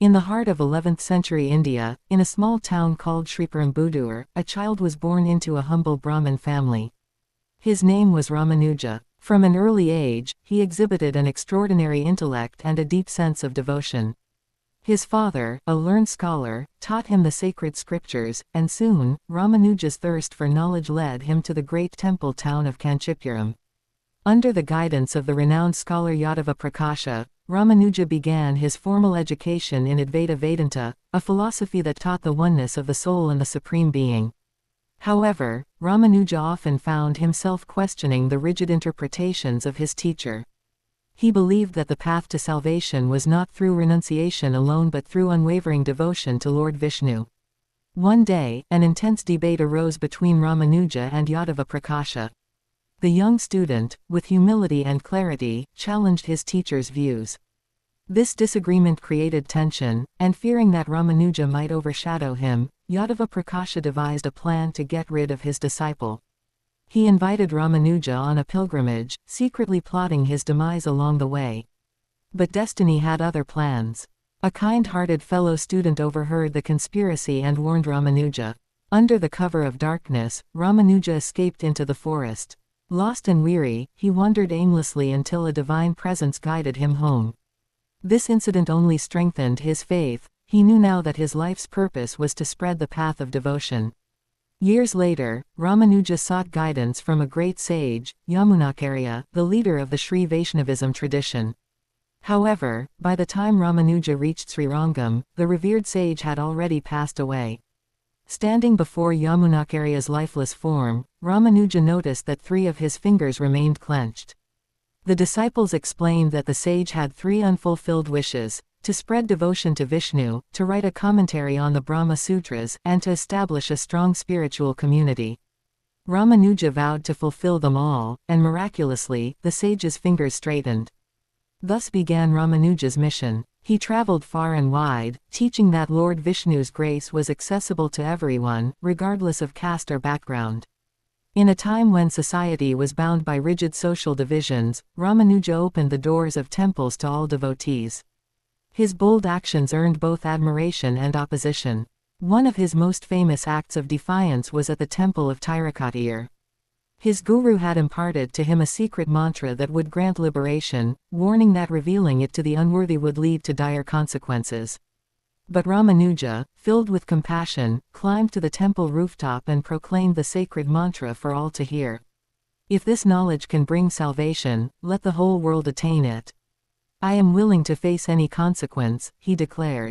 In the heart of 11th century India, in a small town called Sriperumbudur, a child was born into a humble Brahmin family. His name was Ramanuja. From an early age, he exhibited an extraordinary intellect and a deep sense of devotion. His father, a learned scholar, taught him the sacred scriptures, and soon, Ramanuja's thirst for knowledge led him to the great temple town of Kanchipuram. Under the guidance of the renowned scholar Yadava Prakasha, Ramanuja began his formal education in Advaita Vedanta, a philosophy that taught the oneness of the soul and the Supreme Being. However, Ramanuja often found himself questioning the rigid interpretations of his teacher. He believed that the path to salvation was not through renunciation alone but through unwavering devotion to Lord Vishnu. One day, an intense debate arose between Ramanuja and Yadava Prakasha. The young student, with humility and clarity, challenged his teacher's views. This disagreement created tension, and fearing that Ramanuja might overshadow him, Yadava Prakasha devised a plan to get rid of his disciple. He invited Ramanuja on a pilgrimage, secretly plotting his demise along the way. But destiny had other plans. A kind-hearted fellow student overheard the conspiracy and warned Ramanuja. Under the cover of darkness, Ramanuja escaped into the forest. Lost and weary, he wandered aimlessly until a divine presence guided him home. This incident only strengthened his faith. He knew now that his life's purpose was to spread the path of devotion. Years later, Ramanuja sought guidance from a great sage, Yamunacharya, the leader of the Sri Vaishnavism tradition. However, by the time Ramanuja reached Srirangam, the revered sage had already passed away. Standing before Yamunacharya's lifeless form, Ramanuja noticed that 3 of his fingers remained clenched. The disciples explained that the sage had 3 unfulfilled wishes: to spread devotion to Vishnu, to write a commentary on the Brahma Sutras, and to establish a strong spiritual community. Ramanuja vowed to fulfill them all, and miraculously, the sage's fingers straightened. Thus began Ramanuja's mission. He traveled far and wide, teaching that Lord Vishnu's grace was accessible to everyone, regardless of caste or background. In a time when society was bound by rigid social divisions, Ramanuja opened the doors of temples to all devotees. His bold actions earned both admiration and opposition. One of his most famous acts of defiance was at the temple of Tirukatiyur. His guru had imparted to him a secret mantra that would grant liberation, warning that revealing it to the unworthy would lead to dire consequences. But Ramanuja, filled with compassion, climbed to the temple rooftop and proclaimed the sacred mantra for all to hear. If this knowledge can bring salvation, let the whole world attain it. I am willing to face any consequence, he declared.